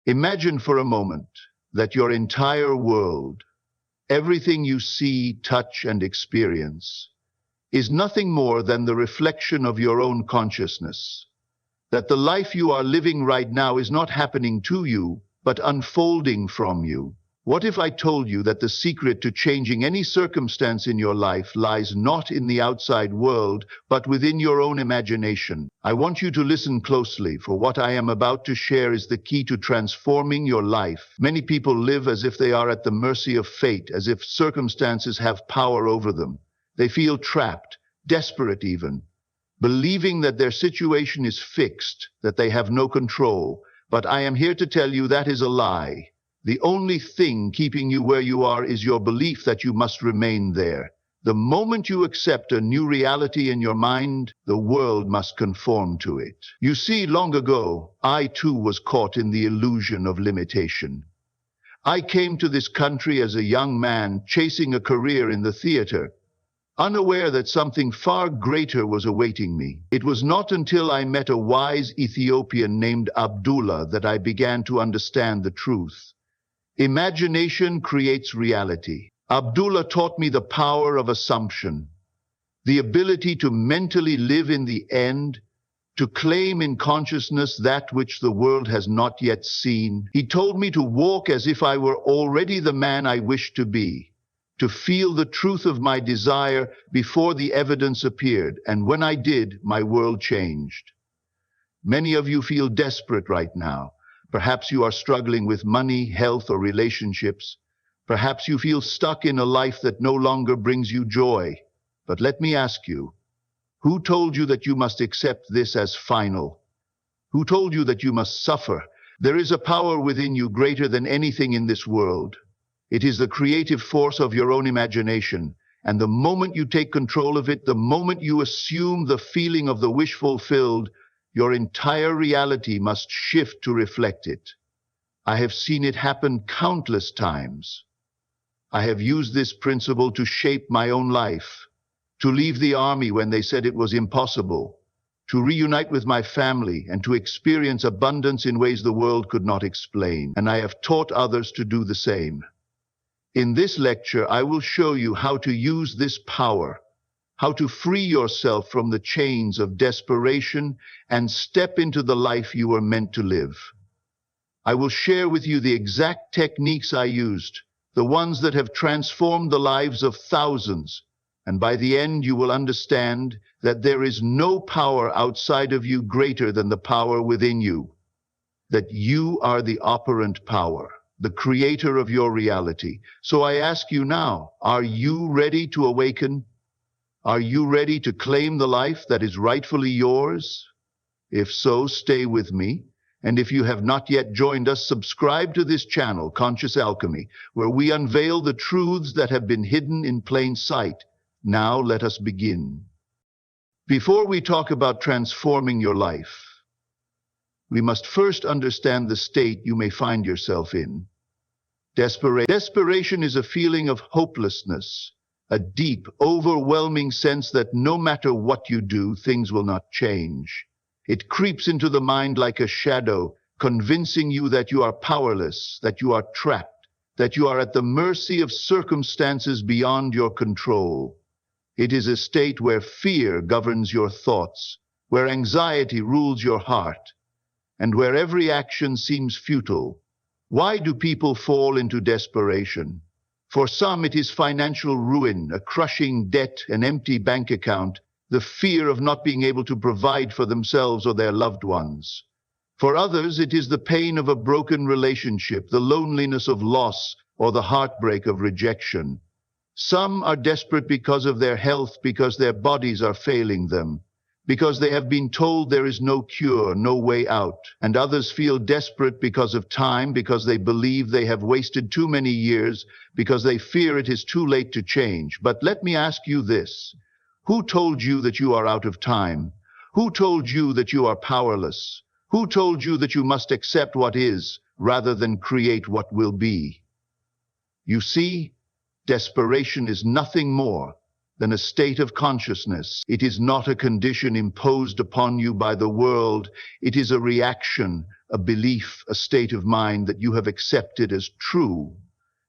Imagine for a moment that your entire world, everything you see, touch, and experience, is nothing more than the reflection of your own consciousness. That the life you are living right now is not happening to you, but unfolding from you. What if I told you that the secret to changing any circumstance in your life lies not in the outside world, but within your own imagination? I want you to listen closely, for what I am about to share is the key to transforming your life. Many people live as if they are at the mercy of fate, as if circumstances have power over them. They feel trapped, desperate even, believing that their situation is fixed, that they have no control. But I am here to tell you that is a lie. The only thing keeping you where you are is your belief that you must remain there. The moment you accept a new reality in your mind, the world must conform to it. You see, long ago, I too was caught in the illusion of limitation. I came to this country as a young man, chasing a career in the theater, unaware that something far greater was awaiting me. It was not until I met a wise Ethiopian named Abdullah that I began to understand the truth. Imagination creates reality. Abdullah taught me the power of assumption, the ability to mentally live in the end, to claim in consciousness that which the world has not yet seen. He told me to walk as if I were already the man I wished to be, to feel the truth of my desire before the evidence appeared, and when I did, my world changed. Many of you feel desperate right now. Perhaps you are struggling with money, health, or relationships. Perhaps you feel stuck in a life that no longer brings you joy. But let me ask you, who told you that you must accept this as final? Who told you that you must suffer? There is a power within you greater than anything in this world. It is the creative force of your own imagination. And the moment you take control of it, the moment you assume the feeling of the wish fulfilled, your entire reality must shift to reflect it. I have seen it happen countless times. I have used this principle to shape my own life, to leave the army when they said it was impossible, to reunite with my family, and to experience abundance in ways the world could not explain. And I have taught others to do the same. In this lecture, I will show you how to use this power, how to free yourself from the chains of desperation and step into the life you were meant to live. I will share with you the exact techniques I used, the ones that have transformed the lives of thousands, and by the end you will understand that there is no power outside of you greater than the power within you, that you are the operant power, the creator of your reality. So I ask you now, are you ready to awaken? Are you ready to claim the life that is rightfully yours? If so, stay with me. And if you have not yet joined us, subscribe to this channel, Conscious Alchemy, where we unveil the truths that have been hidden in plain sight. Now let us begin. Before we talk about transforming your life, we must first understand the state you may find yourself in. Desperation is a feeling of hopelessness, a deep, overwhelming sense that no matter what you do, things will not change. It creeps into the mind like a shadow, convincing you that you are powerless, that you are trapped, that you are at the mercy of circumstances beyond your control. It is a state where fear governs your thoughts, where anxiety rules your heart, and where every action seems futile. Why do people fall into desperation? For some, it is financial ruin, a crushing debt, an empty bank account, the fear of not being able to provide for themselves or their loved ones. For others, it is the pain of a broken relationship, the loneliness of loss, or the heartbreak of rejection. Some are desperate because of their health, because their bodies are failing them, because they have been told there is no cure, no way out. And others feel desperate because of time, because they believe they have wasted too many years, because they fear it is too late to change. But let me ask you this. Who told you that you are out of time? Who told you that you are powerless? Who told you that you must accept what is rather than create what will be? You see, desperation is nothing more than a state of consciousness. It is not a condition imposed upon you by the world. It is a reaction, a belief, a state of mind that you have accepted as true.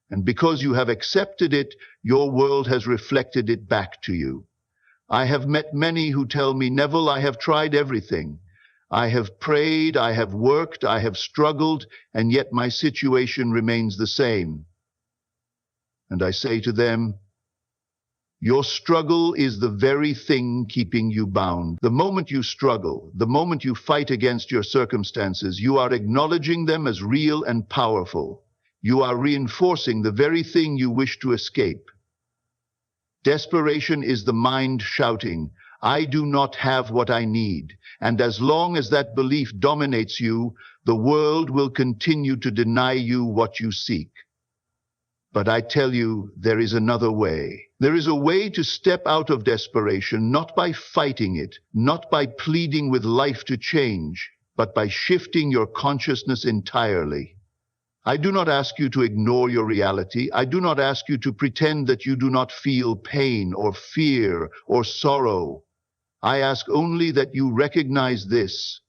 And because you have accepted it, your world has reflected it back to you. I have met many who tell me, Neville, I have tried everything. I have prayed, I have worked, I have struggled, and yet my situation remains the same. And I say to them, your struggle is the very thing keeping you bound. The moment you struggle, the moment you fight against your circumstances, you are acknowledging them as real and powerful. You are reinforcing the very thing you wish to escape. Desperation is the mind shouting, I do not have what I need. And as long as that belief dominates you, the world will continue to deny you what you seek. But I tell you, there is another way. There is a way to step out of desperation, not by fighting it, not by pleading with life to change, but by shifting your consciousness entirely. I do not ask you to ignore your reality. I do not ask you to pretend that you do not feel pain or fear or sorrow. I ask only that you recognize this.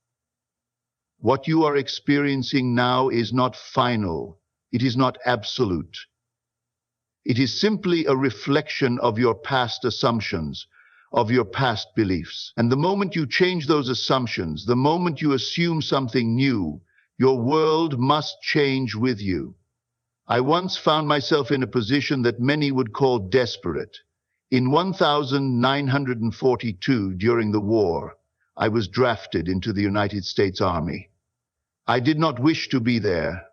What you are experiencing now is not final. It is not absolute. It is simply a reflection of your past assumptions, of your past beliefs. And the moment you change those assumptions, the moment you assume something new, your world must change with you. I once found myself in a position that many would call desperate. In 1942, during the war, I was drafted into the United States Army. I did not wish to be there.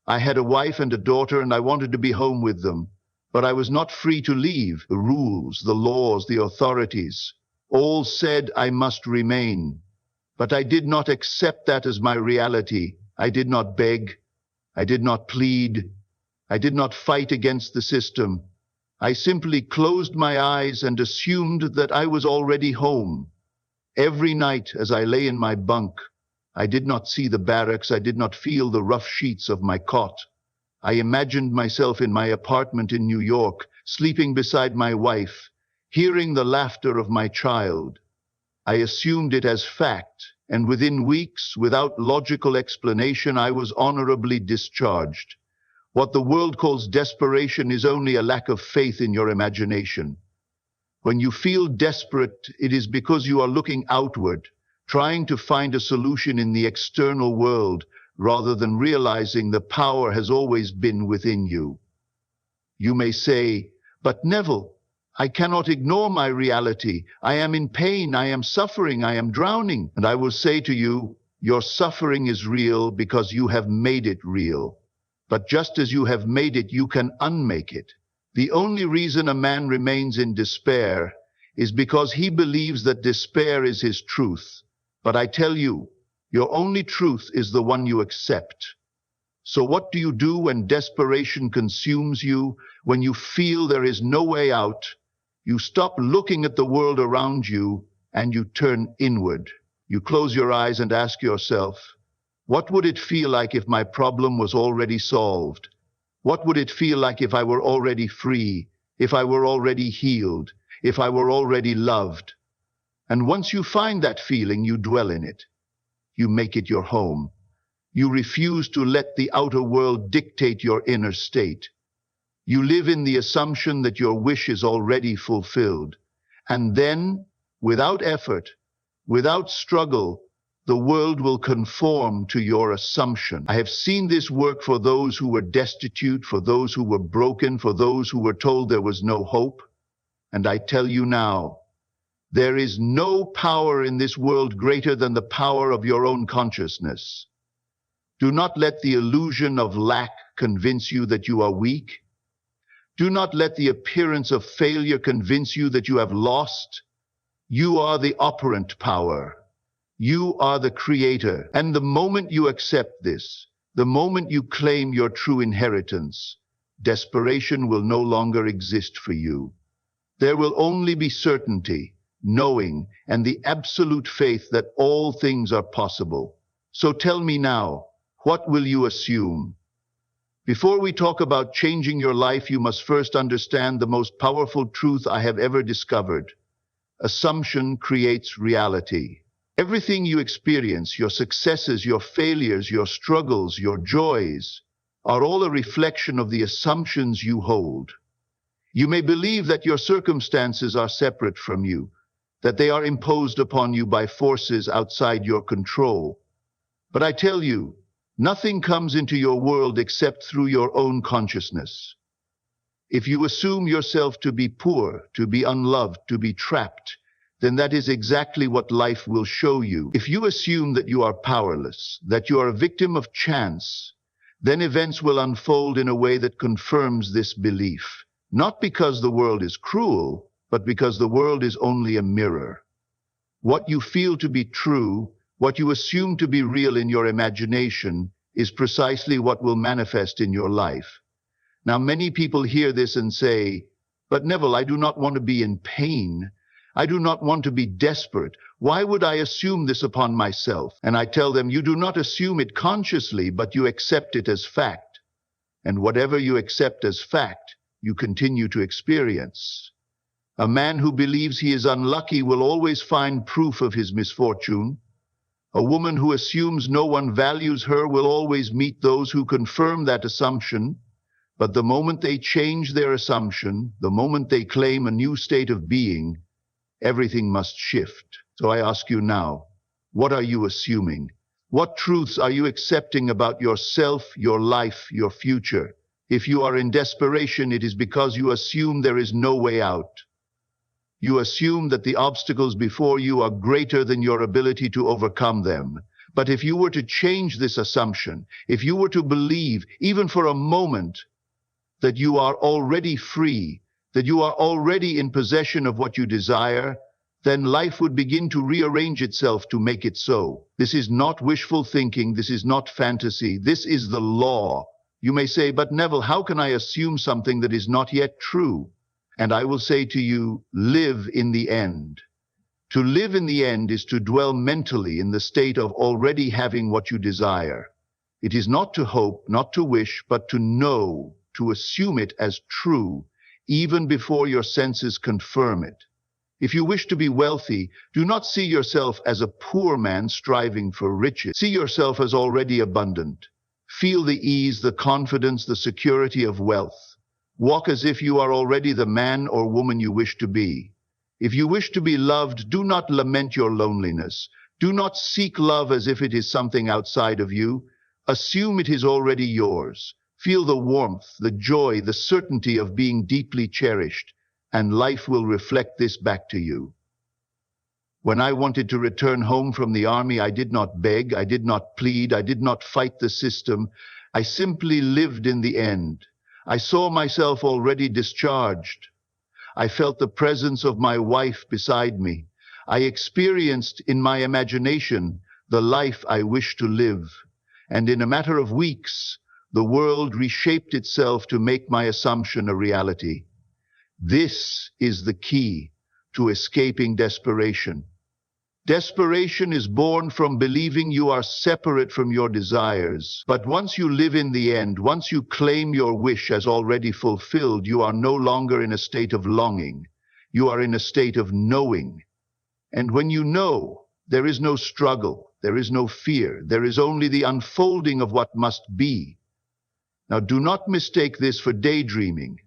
I had a wife and a daughter, and I wanted to be home with them. But I was not free to leave. The rules, the laws, the authorities, all said I must remain. But I did not accept that as my reality. I did not beg. I did not plead. I did not fight against the system. I simply closed my eyes and assumed that I was already home. Every night as I lay in my bunk, I did not see the barracks. I did not feel the rough sheets of my cot. I imagined myself in my apartment in New York, sleeping beside my wife, hearing the laughter of my child. I assumed it as fact, and within weeks, without logical explanation, I was honorably discharged. What the world calls desperation is only a lack of faith in your imagination. When you feel desperate, it is because you are looking outward, trying to find a solution in the external world, rather than realizing the power has always been within you. You may say, but Neville, I cannot ignore my reality. I am in pain, I am suffering, I am drowning. And I will say to you, your suffering is real because you have made it real. But just as you have made it, you can unmake it. The only reason a man remains in despair is because he believes that despair is his truth. But I tell you, your only truth is the one you accept. So what do you do when desperation consumes you, when you feel there is no way out? You stop looking at the world around you and you turn inward. You close your eyes and ask yourself, what would it feel like if my problem was already solved? What would it feel like if I were already free, if I were already healed, if I were already loved? And once you find that feeling, you dwell in it. You make it your home. You refuse to let the outer world dictate your inner state. You live in the assumption that your wish is already fulfilled. And then, without effort, without struggle, the world will conform to your assumption. I have seen this work for those who were destitute, for those who were broken, for those who were told there was no hope. And I tell you now, there is no power in this world greater than the power of your own consciousness. Do not let the illusion of lack convince you that you are weak. Do not let the appearance of failure convince you that you have lost. You are the operant power. You are the creator. And the moment you accept this, the moment you claim your true inheritance, desperation will no longer exist for you. There will only be certainty, knowing, and the absolute faith that all things are possible. So tell me now, what will you assume? Before we talk about changing your life, you must first understand the most powerful truth I have ever discovered. Assumption creates reality. Everything you experience, your successes, your failures, your struggles, your joys, are all a reflection of the assumptions you hold. You may believe that your circumstances are separate from you, that they are imposed upon you by forces outside your control. But I tell you, nothing comes into your world except through your own consciousness. If you assume yourself to be poor, to be unloved, to be trapped, then that is exactly what life will show you. If you assume that you are powerless, that you are a victim of chance, then events will unfold in a way that confirms this belief. Not because the world is cruel, but because the world is only a mirror. What you feel to be true, what you assume to be real in your imagination, is precisely what will manifest in your life. Now, many people hear this and say, "But Neville, I do not want to be in pain. I do not want to be desperate. Why would I assume this upon myself?" And I tell them, you do not assume it consciously, but you accept it as fact. And whatever you accept as fact, you continue to experience. A man who believes he is unlucky will always find proof of his misfortune. A woman who assumes no one values her will always meet those who confirm that assumption. But the moment they change their assumption, the moment they claim a new state of being, everything must shift. So I ask you now, what are you assuming? What truths are you accepting about yourself, your life, your future? If you are in desperation, it is because you assume there is no way out. You assume that the obstacles before you are greater than your ability to overcome them. But if you were to change this assumption, if you were to believe, even for a moment, that you are already free, that you are already in possession of what you desire, then life would begin to rearrange itself to make it so. This is not wishful thinking. This is not fantasy. This is the law. You may say, "But Neville, how can I assume something that is not yet true?" And I will say to you, live in the end. To live in the end is to dwell mentally in the state of already having what you desire. It is not to hope, not to wish, but to know, to assume it as true, even before your senses confirm it. If you wish to be wealthy, do not see yourself as a poor man striving for riches. See yourself as already abundant. Feel the ease, the confidence, the security of wealth. Walk as if you are already the man or woman you wish to be. If you wish to be loved, do not lament your loneliness. Do not seek love as if it is something outside of you. Assume it is already yours. Feel the warmth, the joy, the certainty of being deeply cherished, and life will reflect this back to you. When I wanted to return home from the army, I did not beg, I did not plead, I did not fight the system. I simply lived in the end. I saw myself already discharged. I felt the presence of my wife beside me. I experienced in my imagination the life I wished to live. And in a matter of weeks, the world reshaped itself to make my assumption a reality. This is the key to escaping desperation. Desperation is born from believing you are separate from your desires. But once you live in the end, once you claim your wish as already fulfilled, you are no longer in a state of longing. You are in a state of knowing. And when you know, there is no struggle, there is no fear, there is only the unfolding of what must be. Now, do not mistake this for daydreaming.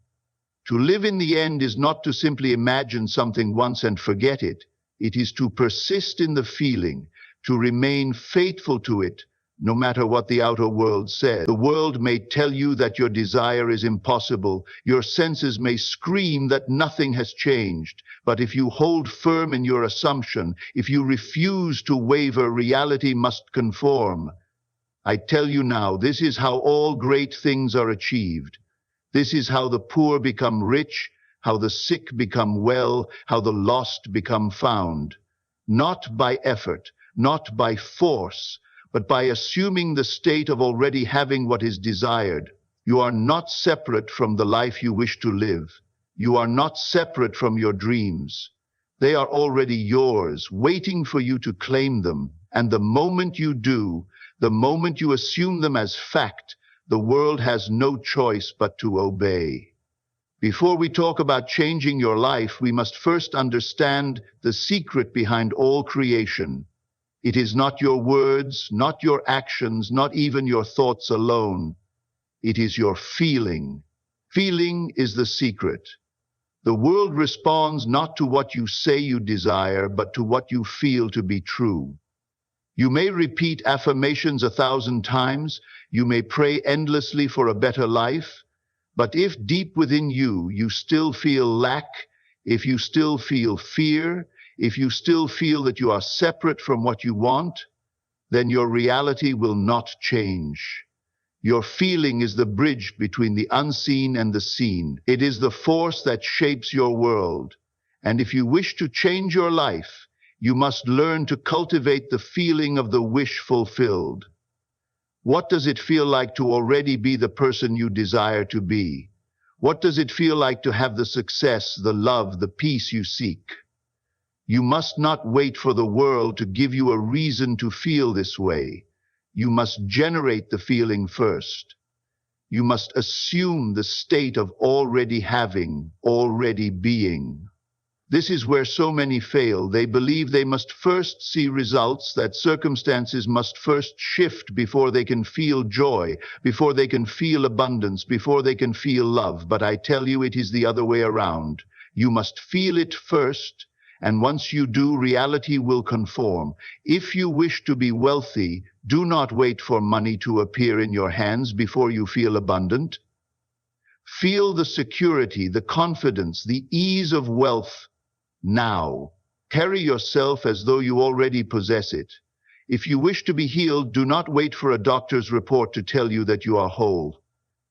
To live in the end is not to simply imagine something once and forget it. It is to persist in the feeling, to remain faithful to it, no matter what the outer world says. The world may tell you that your desire is impossible. Your senses may scream that nothing has changed. But if you hold firm in your assumption, if you refuse to waver, reality must conform. I tell you now, this is how all great things are achieved. This is how the poor become rich, how the sick become well, how the lost become found. Not by effort, not by force, but by assuming the state of already having what is desired. You are not separate from the life you wish to live. You are not separate from your dreams. They are already yours, waiting for you to claim them. And the moment you do, the moment you assume them as fact, the world has no choice but to obey. Before we talk about changing your life, we must first understand the secret behind all creation. It is not your words, not your actions, not even your thoughts alone. It is your feeling. Feeling is the secret. The world responds not to what you say you desire, but to what you feel to be true. You may repeat affirmations 1,000 times, you may pray endlessly for a better life, but if deep within you, you still feel lack, if you still feel fear, if you still feel that you are separate from what you want, then your reality will not change. Your feeling is the bridge between the unseen and the seen. It is the force that shapes your world. And if you wish to change your life, you must learn to cultivate the feeling of the wish fulfilled. What does it feel like to already be the person you desire to be? What does it feel like to have the success, the love, the peace you seek? You must not wait for the world to give you a reason to feel this way. You must generate the feeling first. You must assume the state of already having, already being. This is where so many fail. They believe they must first see results, that circumstances must first shift before they can feel joy, before they can feel abundance, before they can feel love. But I tell you, it is the other way around. You must feel it first, and once you do, reality will conform. If you wish to be wealthy, do not wait for money to appear in your hands before you feel abundant. Feel the security, the confidence, the ease of wealth now. Carry yourself as though you already possess it. If you wish to be healed, do not wait for a doctor's report to tell you that you are whole.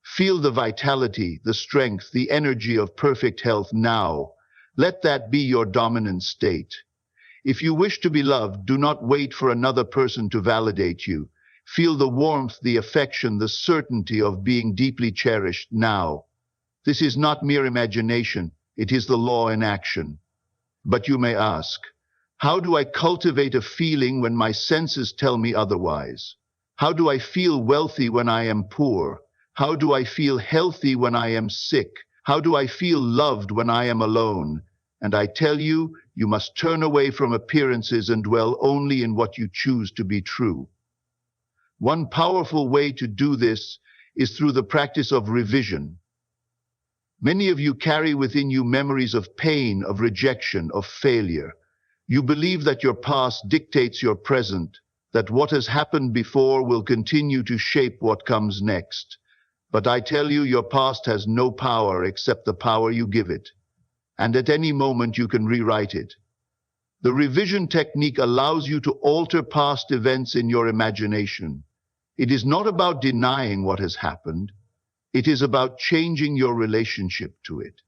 Feel the vitality, the strength, the energy of perfect health now. Let that be your dominant state. If you wish to be loved, do not wait for another person to validate you. Feel the warmth, the affection, the certainty of being deeply cherished now. This is not mere imagination, it is the law in action. But you may ask, how do I cultivate a feeling when my senses tell me otherwise? How do I feel wealthy when I am poor? How do I feel healthy when I am sick? How do I feel loved when I am alone? And I tell you, you must turn away from appearances and dwell only in what you choose to be true. One powerful way to do this is through the practice of revision. Many of you carry within you memories of pain, of rejection, of failure. You believe that your past dictates your present, that what has happened before will continue to shape what comes next. But I tell you, your past has no power except the power you give it. And at any moment you can rewrite it. The revision technique allows you to alter past events in your imagination. It is not about denying what has happened. It is about changing your relationship to it.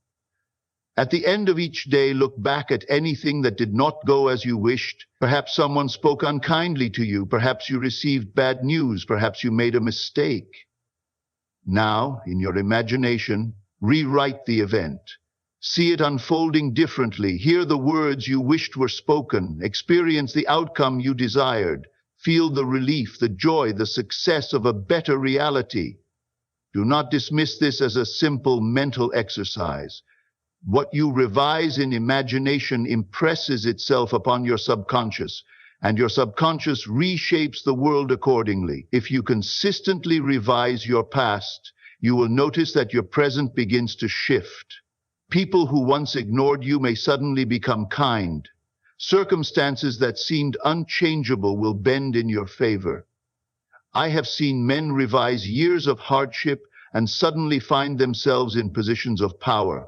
At the end of each day, look back at anything that did not go as you wished. Perhaps someone spoke unkindly to you. Perhaps you received bad news. Perhaps you made a mistake. Now, in your imagination, rewrite the event. See it unfolding differently. Hear the words you wished were spoken. Experience the outcome you desired. Feel the relief, the joy, the success of a better reality. Do not dismiss this as a simple mental exercise. What you revise in imagination impresses itself upon your subconscious, and your subconscious reshapes the world accordingly. If you consistently revise your past, you will notice that your present begins to shift. People who once ignored you may suddenly become kind. Circumstances that seemed unchangeable will bend in your favor. I have seen men revise years of hardship and suddenly find themselves in positions of power.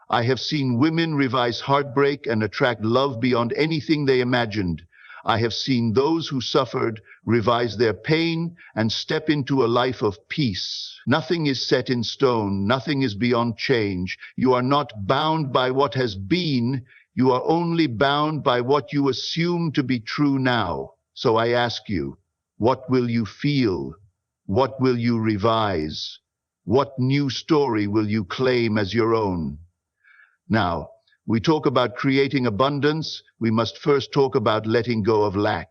I have seen women revise heartbreak and attract love beyond anything they imagined. I have seen those who suffered revise their pain and step into a life of peace. Nothing is set in stone. Nothing is beyond change. You are not bound by what has been. You are only bound by what you assume to be true now. So I ask you, what will you feel? What will you revise? What new story will you claim as your own? Now, we talk about creating abundance, we must first talk about letting go of lack.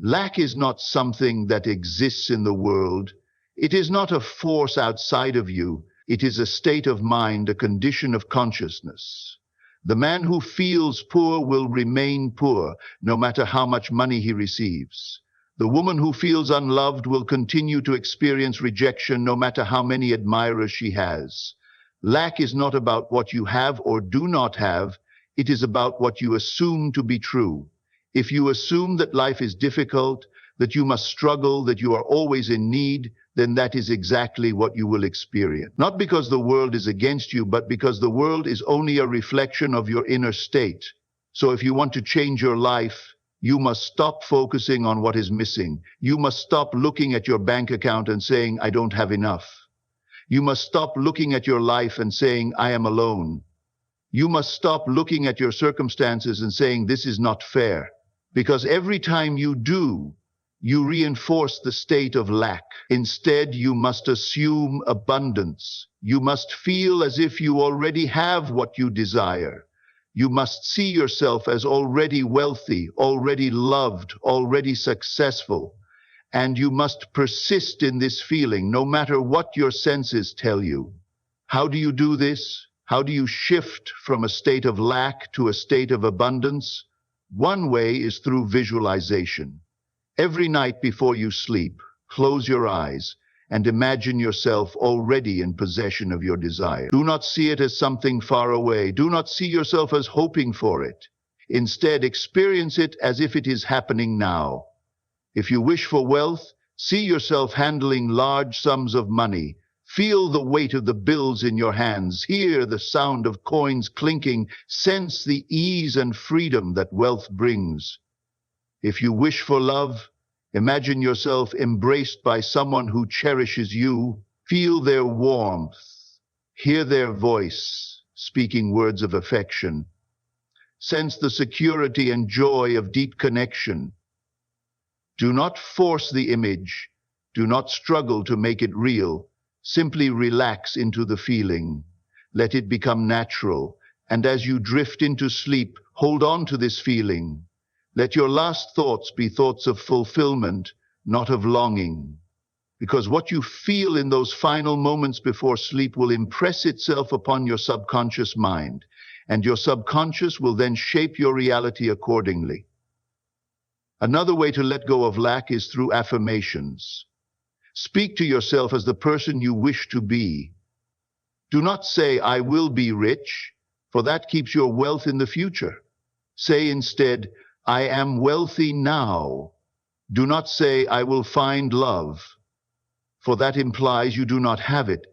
Lack is not something that exists in the world. It is not a force outside of you. It is a state of mind, a condition of consciousness. The man who feels poor will remain poor, no matter how much money he receives. The woman who feels unloved will continue to experience rejection, no matter how many admirers she has. Lack is not about what you have or do not have. It is about what you assume to be true. If you assume that life is difficult, that you must struggle, that you are always in need, then that is exactly what you will experience. Not because the world is against you, but because the world is only a reflection of your inner state. So if you want to change your life, you must stop focusing on what is missing. You must stop looking at your bank account and saying, I don't have enough. You must stop looking at your life and saying, I am alone. You must stop looking at your circumstances and saying, this is not fair. Because every time you do, you reinforce the state of lack. Instead, you must assume abundance. You must feel as if you already have what you desire. You must see yourself as already wealthy, already loved, already successful. And you must persist in this feeling, no matter what your senses tell you. How do you do this? How do you shift from a state of lack to a state of abundance? One way is through visualization. Every night before you sleep, close your eyes and imagine yourself already in possession of your desire. Do not see it as something far away. Do not see yourself as hoping for it. Instead, experience it as if it is happening now. If you wish for wealth, see yourself handling large sums of money. Feel the weight of the bills in your hands. Hear the sound of coins clinking. Sense the ease and freedom that wealth brings. If you wish for love, imagine yourself embraced by someone who cherishes you. Feel their warmth. Hear their voice, speaking words of affection. Sense the security and joy of deep connection. Do not force the image. Do not struggle to make it real. Simply relax into the feeling. Let it become natural. And as you drift into sleep, hold on to this feeling. Let your last thoughts be thoughts of fulfillment, not of longing. Because what you feel in those final moments before sleep will impress itself upon your subconscious mind, and your subconscious will then shape your reality accordingly. Another way to let go of lack is through affirmations. Speak to yourself as the person you wish to be. Do not say, I will be rich, for that keeps your wealth in the future. Say instead, I am wealthy now. Do not say, I will find love, for that implies you do not have it.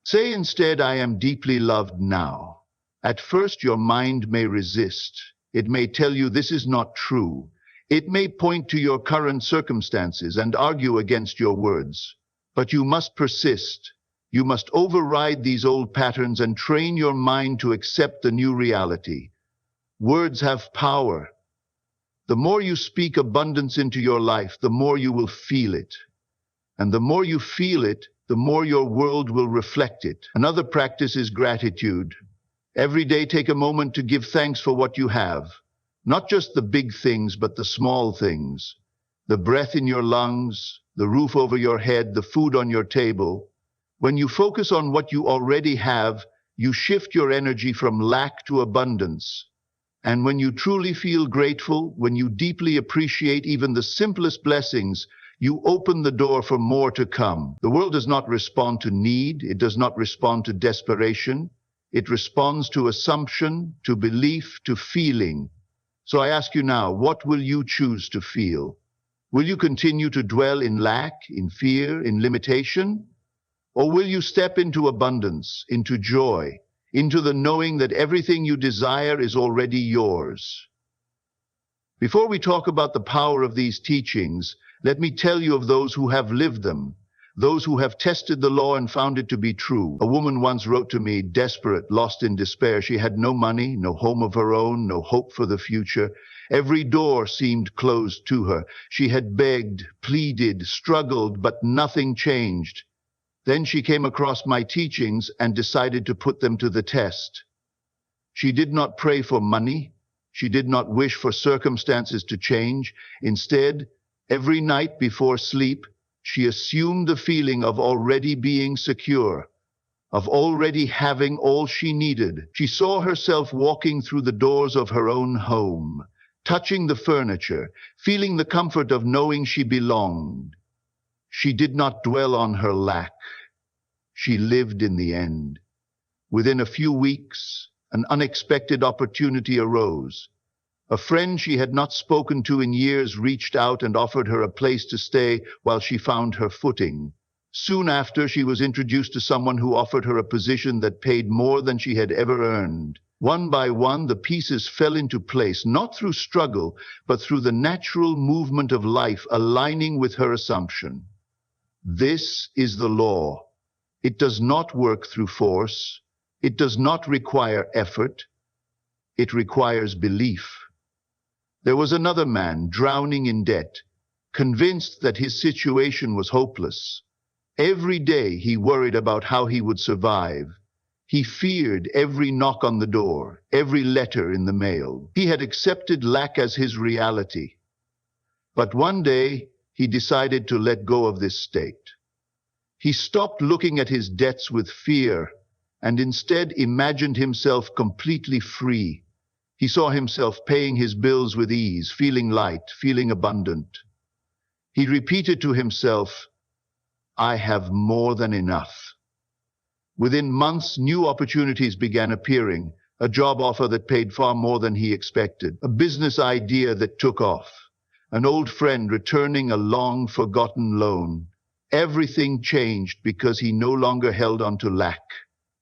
Say instead, I am deeply loved now. At first, your mind may resist. It may tell you this is not true. It may point to your current circumstances and argue against your words. But you must persist. You must override these old patterns and train your mind to accept the new reality. Words have power. The more you speak abundance into your life, the more you will feel it. And the more you feel it, the more your world will reflect it. Another practice is gratitude. Every day, take a moment to give thanks for what you have. Not just the big things, but the small things. The breath in your lungs, the roof over your head, the food on your table. When you focus on what you already have, you shift your energy from lack to abundance. And when you truly feel grateful, when you deeply appreciate even the simplest blessings, you open the door for more to come. The world does not respond to need. It does not respond to desperation. It responds to assumption, to belief, to feeling. So I ask you now, what will you choose to feel? Will you continue to dwell in lack, in fear, in limitation? Or will you step into abundance, into joy, into the knowing that everything you desire is already yours? Before we talk about the power of these teachings, let me tell you of those who have lived them, those who have tested the law and found it to be true. A woman once wrote to me, desperate, lost in despair. She had no money, no home of her own, no hope for the future. Every door seemed closed to her. She had begged, pleaded, struggled, but nothing changed. Then she came across my teachings and decided to put them to the test. She did not pray for money. She did not wish for circumstances to change. Instead, every night before sleep, She assumed the feeling of already being secure, of already having all she needed. She saw herself walking through the doors of her own home, touching the furniture, feeling the comfort of knowing she belonged. She did not dwell on her lack. She lived in the end. Within a few weeks, an unexpected opportunity arose. A friend she had not spoken to in years reached out and offered her a place to stay while she found her footing. Soon after, she was introduced to someone who offered her a position that paid more than she had ever earned. One by one, the pieces fell into place, not through struggle, but through the natural movement of life aligning with her assumption. This is the law. It does not work through force. It does not require effort. It requires belief. There was another man drowning in debt, convinced that his situation was hopeless. Every day he worried about how he would survive. He feared every knock on the door, every letter in the mail. He had accepted lack as his reality. But one day, he decided to let go of this state. He stopped looking at his debts with fear and instead imagined himself completely free. He saw himself paying his bills with ease, feeling light, feeling abundant. He repeated to himself, "I have more than enough." Within months, new opportunities began appearing, a job offer that paid far more than he expected, a business idea that took off, an old friend returning a long-forgotten loan. Everything changed because he no longer held on to lack.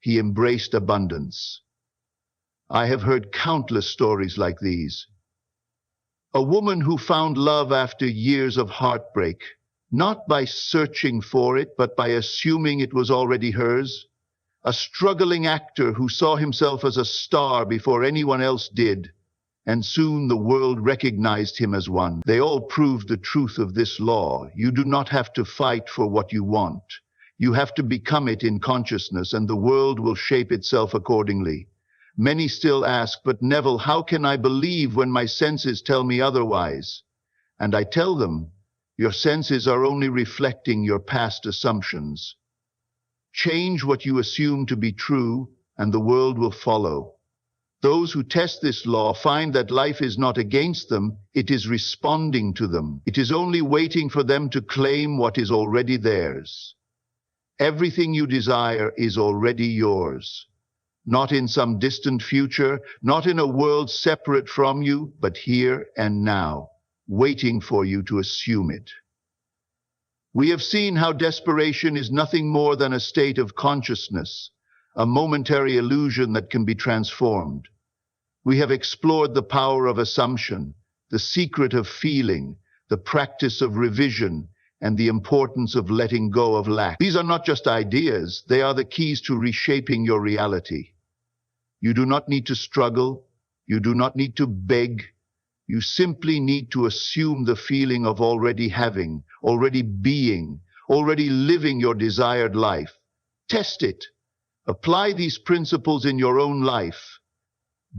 He embraced abundance. I have heard countless stories like these. A woman who found love after years of heartbreak, not by searching for it, but by assuming it was already hers. A struggling actor who saw himself as a star before anyone else did, and soon the world recognized him as one. They all proved the truth of this law. You do not have to fight for what you want. You have to become it in consciousness, and the world will shape itself accordingly. Many still ask, "But Neville, how can I believe when my senses tell me otherwise?" And I tell them, your senses are only reflecting your past assumptions. Change what you assume to be true, and the world will follow. Those who test this law find that life is not against them, it is responding to them. It is only waiting for them to claim what is already theirs. Everything you desire is already yours. Not in some distant future, not in a world separate from you, but here and now, waiting for you to assume it. We have seen how desperation is nothing more than a state of consciousness, a momentary illusion that can be transformed. We have explored the power of assumption, the secret of feeling, the practice of revision, and the importance of letting go of lack. These are not just ideas, they are the keys to reshaping your reality. You do not need to struggle, you do not need to beg, you simply need to assume the feeling of already having, already being, already living your desired life. Test it. Apply these principles in your own life.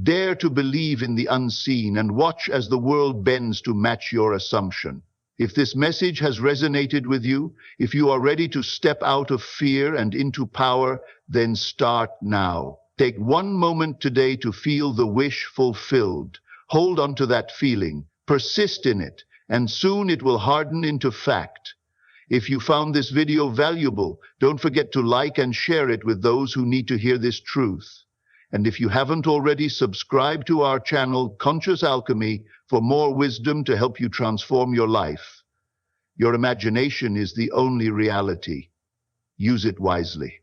Dare to believe in the unseen and watch as the world bends to match your assumption. If this message has resonated with you, if you are ready to step out of fear and into power, then start now. Take one moment today to feel the wish fulfilled. Hold on to that feeling, persist in it, and soon it will harden into fact. If you found this video valuable, don't forget to like and share it with those who need to hear this truth. And if you haven't already, subscribe to our channel, Conscious Alchemy, for more wisdom to help you transform your life. Your imagination is the only reality. Use it wisely.